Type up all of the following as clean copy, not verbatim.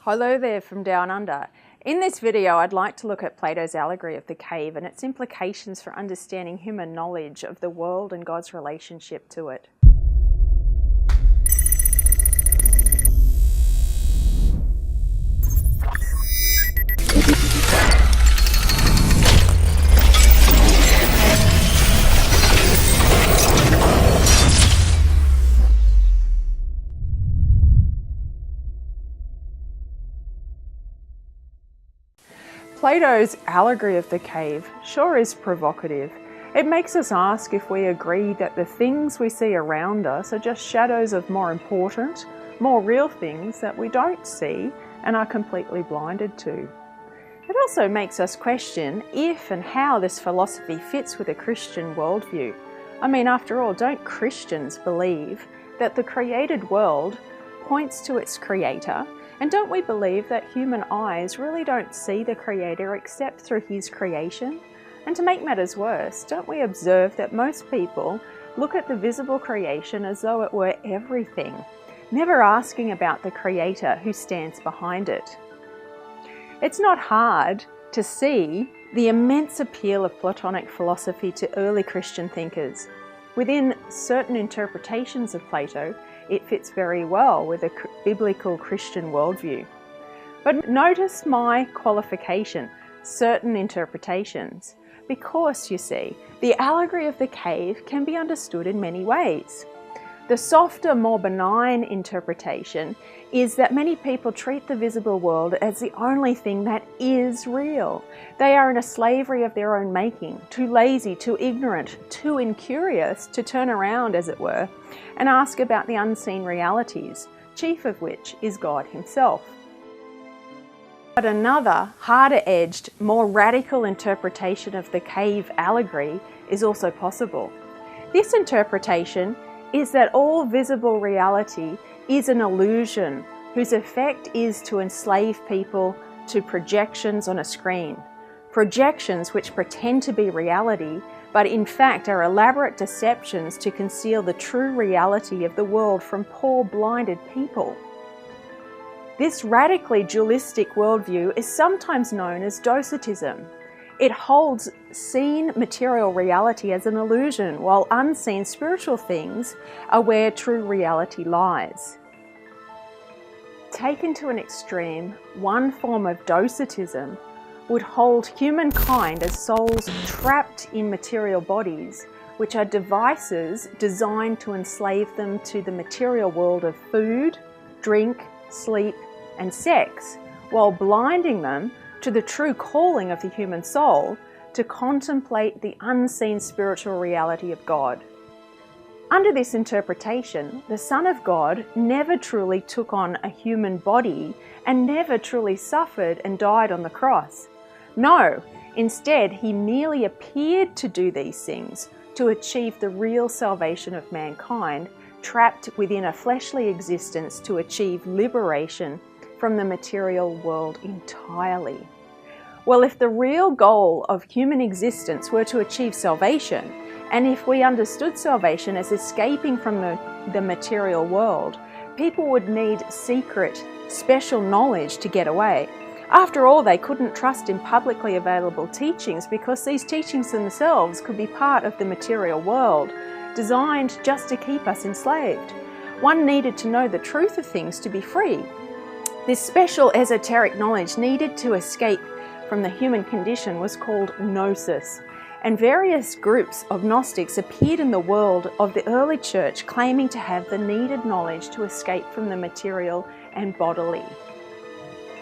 Hello there from Down Under. In this video I'd like to look at Plato's Allegory of the Cave and its implications for understanding human knowledge of the world and God's relationship to it. Plato's Allegory of the Cave sure is provocative. It makes us ask if we agree that the things we see around us are just shadows of more important, more real things that we don't see and are completely blinded to. It also makes us question if and how this philosophy fits with a Christian worldview. I mean, after all, don't Christians believe that the created world points to its creator? And don't we believe that human eyes really don't see the Creator except through His creation? And to make matters worse, don't we observe that most people look at the visible creation as though it were everything, never asking about the Creator who stands behind it? It's not hard to see the immense appeal of Platonic philosophy to early Christian thinkers. Within certain interpretations of Plato, it fits very well with a biblical Christian worldview. But notice my qualification, certain interpretations, because, you see, the allegory of the cave can be understood in many ways. The softer, more benign interpretation is that many people treat the visible world as the only thing that is real. They are in a slavery of their own making, too lazy, too ignorant, too incurious to turn around, as it were, and ask about the unseen realities, chief of which is God Himself. But another, harder-edged, more radical interpretation of the cave allegory is also possible. This interpretation is that all visible reality is an illusion whose effect is to enslave people to projections on a screen. Projections which pretend to be reality, but in fact are elaborate deceptions to conceal the true reality of the world from poor blinded people. This radically dualistic worldview is sometimes known as Docetism. It holds seen material reality as an illusion, while unseen spiritual things are where true reality lies. Taken to an extreme, one form of Docetism would hold humankind as souls trapped in material bodies, which are devices designed to enslave them to the material world of food, drink, sleep, and sex, while blinding them to the true calling of the human soul to contemplate the unseen spiritual reality of God. Under this interpretation, the Son of God never truly took on a human body and never truly suffered and died on the cross. No, instead, He merely appeared to do these things to achieve the real salvation of mankind, trapped within a fleshly existence to achieve liberation from the material world entirely. Well, if the real goal of human existence were to achieve salvation, and if we understood salvation as escaping from the material world, people would need secret, special knowledge to get away. After all, they couldn't trust in publicly available teachings because these teachings themselves could be part of the material world, designed just to keep us enslaved. One needed to know the truth of things to be free. This special esoteric knowledge needed to escape from the human condition was called Gnosis, and various groups of Gnostics appeared in the world of the early church claiming to have the needed knowledge to escape from the material and bodily.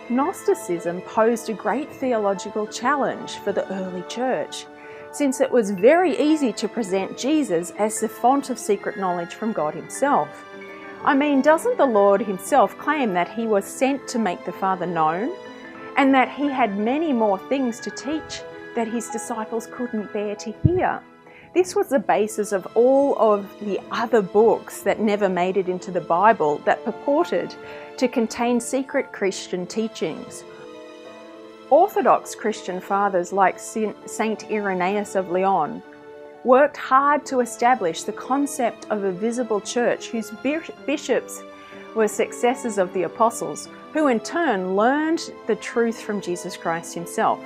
Gnosticism posed a great theological challenge for the early church, since it was very easy to present Jesus as the font of secret knowledge from God Himself. I mean, doesn't the Lord Himself claim that He was sent to make the Father known, and that He had many more things to teach that His disciples couldn't bear to hear? This was the basis of all of the other books that never made it into the Bible that purported to contain secret Christian teachings. Orthodox Christian fathers like Saint Irenaeus of Lyon worked hard to establish the concept of a visible church whose bishops were successors of the apostles, who in turn learned the truth from Jesus Christ himself.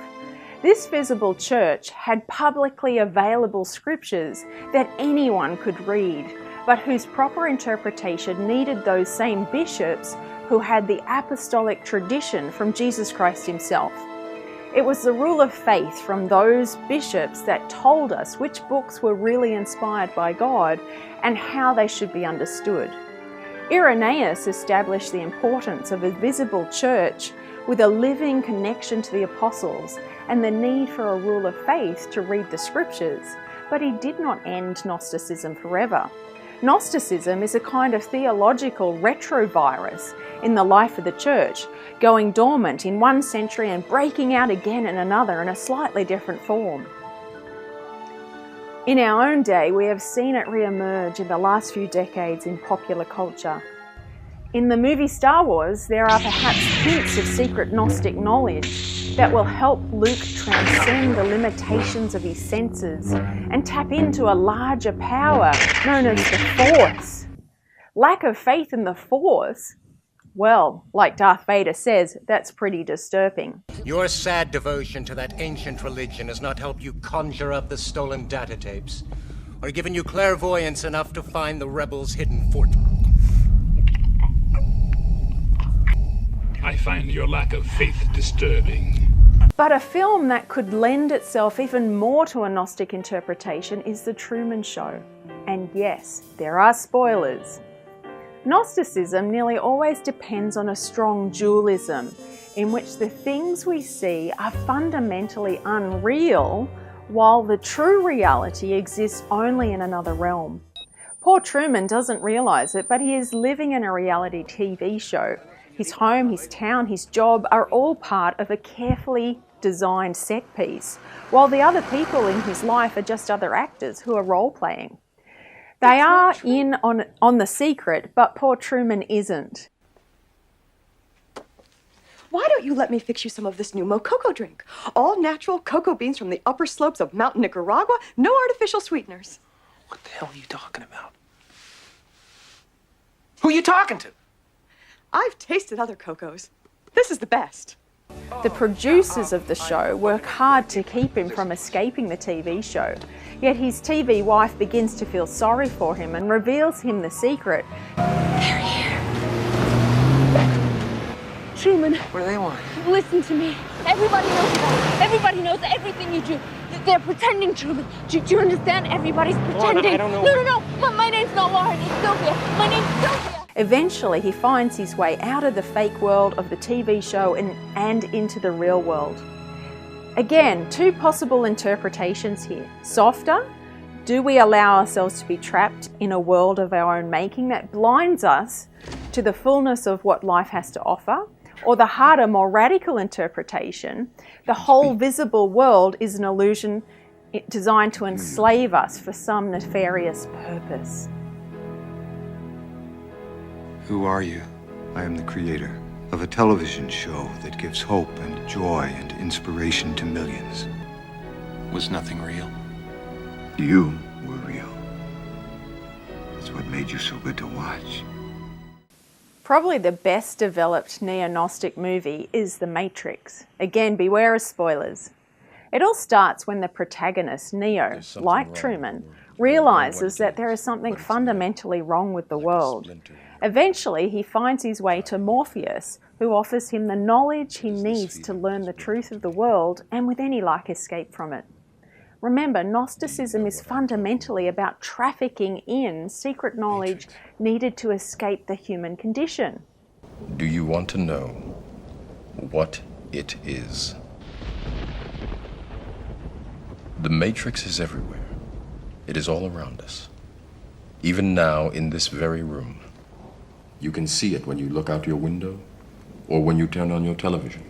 This visible church had publicly available scriptures that anyone could read, but whose proper interpretation needed those same bishops who had the apostolic tradition from Jesus Christ himself. It was the rule of faith from those bishops that told us which books were really inspired by God and how they should be understood. Irenaeus established the importance of a visible church with a living connection to the apostles and the need for a rule of faith to read the scriptures, but he did not end Gnosticism forever. Gnosticism is a kind of theological retrovirus in the life of the church, going dormant in one century and breaking out again in another in a slightly different form. In our own day, we have seen it re-emerge in the last few decades in popular culture. In the movie Star Wars, there are perhaps hints of secret Gnostic knowledge that will help Luke transcend the limitations of his senses and tap into a larger power known as the Force. Lack of faith in the Force? Well, like Darth Vader says, that's pretty disturbing. Your sad devotion to that ancient religion has not helped you conjure up the stolen data tapes, or given you clairvoyance enough to find the rebels' hidden fort. I find your lack of faith disturbing. But a film that could lend itself even more to a Gnostic interpretation is The Truman Show. And yes, there are spoilers. Gnosticism nearly always depends on a strong dualism, in which the things we see are fundamentally unreal, while the true reality exists only in another realm. Poor Truman doesn't realise it, but he is living in a reality TV show. His home, his town, his job are all part of a carefully designed set piece, while the other people in his life are just other actors who are role-playing. They are in on the secret, but poor Truman isn't. Why don't you let me fix you some of this new Mococo drink? All natural cocoa beans from the upper slopes of Mountain Nicaragua, no artificial sweeteners. What the hell are you talking about? Who are you talking to? I've tasted other cocos. This is the best. The producers of the show work hard to keep him from escaping the TV show, yet his TV wife begins to feel sorry for him and reveals him the secret. They're here. Truman. What do they want? Listen to me. Everybody knows that. Everybody knows everything you do. They're pretending, Truman. Do you understand? Everybody's pretending. I don't know. No. My name's not Lauren. It's Sylvia. My name's Sylvia. Eventually, he finds his way out of the fake world of the TV show and into the real world. Again, two possible interpretations here. Softer, do we allow ourselves to be trapped in a world of our own making that blinds us to the fullness of what life has to offer? Or the harder, more radical interpretation, the whole visible world is an illusion designed to enslave us for some nefarious purpose. Who are you? I am the creator of a television show that gives hope and joy and inspiration to millions. Was nothing real? You were real. That's what made you so good to watch. Probably the best developed neo-Gnostic movie is The Matrix. Again, beware of spoilers. It all starts when the protagonist, Neo, like Truman, realizes that there is something fundamentally wrong with the world. Eventually, he finds his way to Morpheus, who offers him the knowledge he needs to learn the truth of the world and with any luck escape from it. Remember, Gnosticism is fundamentally about trafficking in secret knowledge needed to escape the human condition. Do you want to know what it is? The Matrix is everywhere. It is all around us. Even now, in this very room. You can see it when you look out your window or when you turn on your television.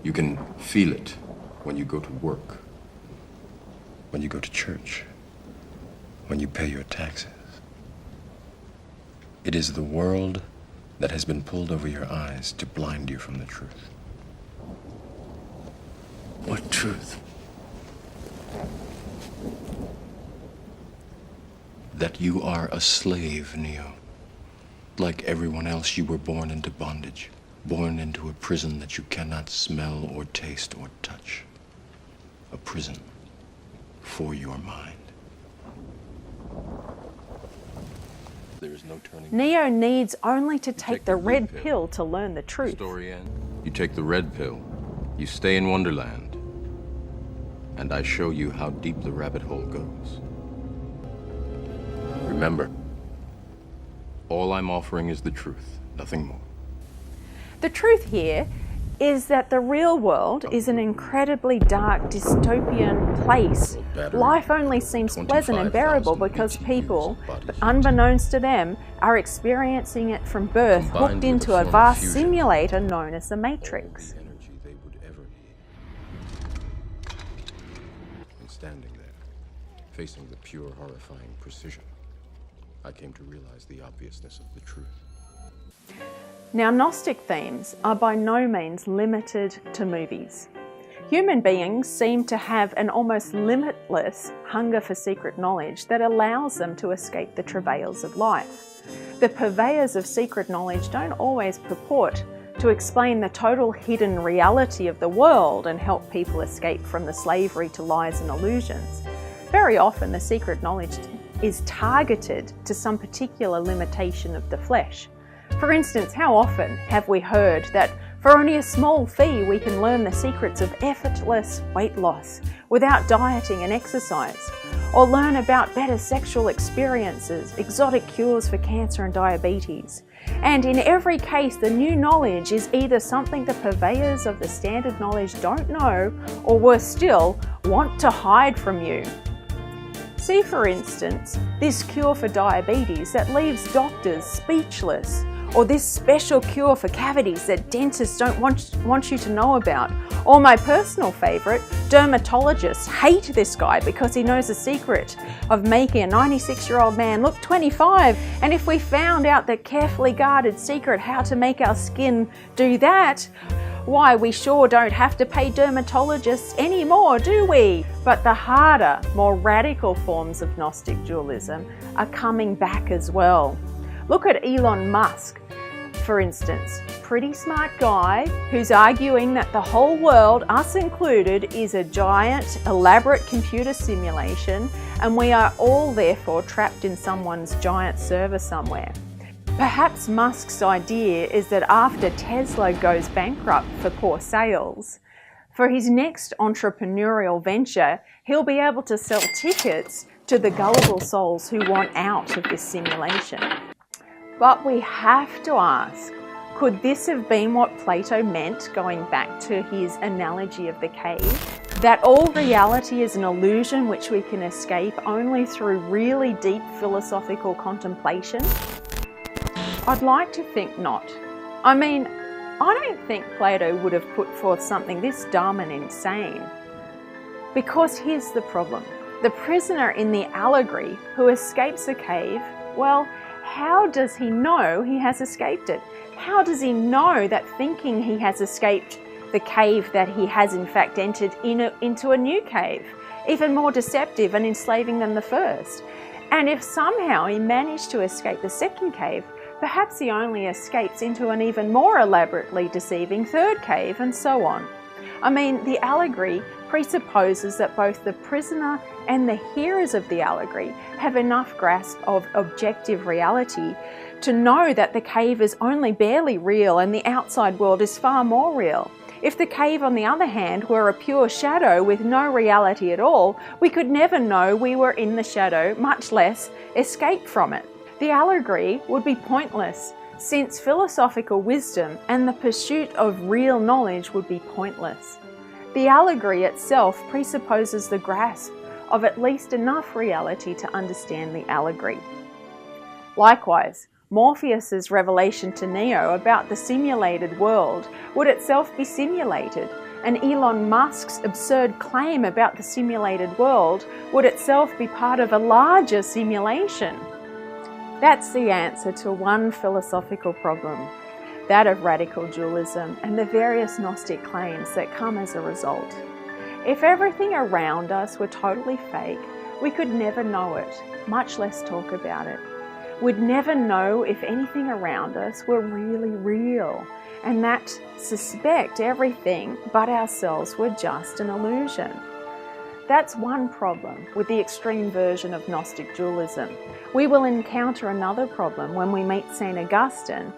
You can feel it when you go to work, when you go to church, when you pay your taxes. It is the world that has been pulled over your eyes to blind you from the truth. What truth? That you are a slave, Neo. Like everyone else, you were born into bondage. born into a prison that you cannot smell or taste or touch. A prison for your mind. There is no turning. Neo needs only to take the red pill to learn the truth. Story ends. You take the red pill, you stay in Wonderland, and I show you how deep the rabbit hole goes. Remember, all I'm offering is the truth, nothing more. The truth here is that the real world is an incredibly dark, dystopian place. Life only seems pleasant and bearable because people, unbeknownst to them, are experiencing it from birth, hooked into a vast simulator known as the Matrix. And standing there, facing the pure, horrifying precision, I came to realize the obviousness of the truth. Now, Gnostic themes are by no means limited to movies. Human beings seem to have an almost limitless hunger for secret knowledge that allows them to escape the travails of life. The purveyors of secret knowledge don't always purport to explain the total hidden reality of the world and help people escape from the slavery to lies and illusions. Very often, the secret knowledge is targeted to some particular limitation of the flesh. For instance, how often have we heard that for only a small fee we can learn the secrets of effortless weight loss without dieting and exercise, or learn about better sexual experiences, exotic cures for cancer and diabetes. And in every case, the new knowledge is either something the purveyors of the standard knowledge don't know, or worse still, want to hide from you. See, for instance, this cure for diabetes that leaves doctors speechless, or this special cure for cavities that dentists don't want you to know about. Or my personal favourite, dermatologists hate this guy because he knows the secret of making a 96-year-old man look 25. And if we found out the carefully guarded secret how to make our skin do that, why, we sure don't have to pay dermatologists anymore, do we? But the harder, more radical forms of Gnostic dualism are coming back as well. Look at Elon Musk, for instance. Pretty smart guy who's arguing that the whole world, us included, is a giant, elaborate computer simulation, and we are all therefore trapped in someone's giant server somewhere. Perhaps Musk's idea is that after Tesla goes bankrupt for poor sales, for his next entrepreneurial venture, he'll be able to sell tickets to the gullible souls who want out of this simulation. But we have to ask, could this have been what Plato meant, going back to his analogy of the cave? That all reality is an illusion which we can escape only through really deep philosophical contemplation? I'd like to think not. I mean, I don't think Plato would have put forth something this dumb and insane. Because here's the problem. The prisoner in the allegory who escapes the cave, well, how does he know he has escaped it? How does he know that thinking he has escaped the cave that he has in fact entered into a new cave, even more deceptive and enslaving than the first? And if somehow he managed to escape the second cave, perhaps he only escapes into an even more elaborately deceiving third cave, and so on. I mean, the allegory presupposes that both the prisoner and the hearers of the allegory have enough grasp of objective reality to know that the cave is only barely real and the outside world is far more real. If the cave, on the other hand, were a pure shadow with no reality at all, we could never know we were in the shadow, much less escape from it. The allegory would be pointless, since philosophical wisdom and the pursuit of real knowledge would be pointless. The allegory itself presupposes the grasp of at least enough reality to understand the allegory. Likewise, Morpheus's revelation to Neo about the simulated world would itself be simulated, and Elon Musk's absurd claim about the simulated world would itself be part of a larger simulation. That's the answer to one philosophical problem, that of radical dualism and the various Gnostic claims that come as a result. If everything around us were totally fake, we could never know it, much less talk about it. We'd never know if anything around us were really real. and that suspect everything but ourselves were just an illusion. That's one problem with the extreme version of Gnostic dualism. We will encounter another problem when we meet St. Augustine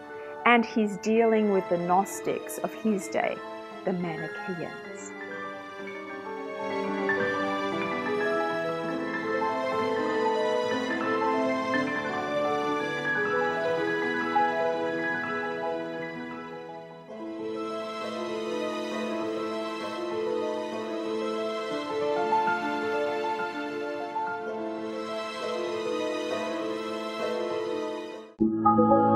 and he's dealing with the Gnostics of his day, the Manichaeans. Thank you.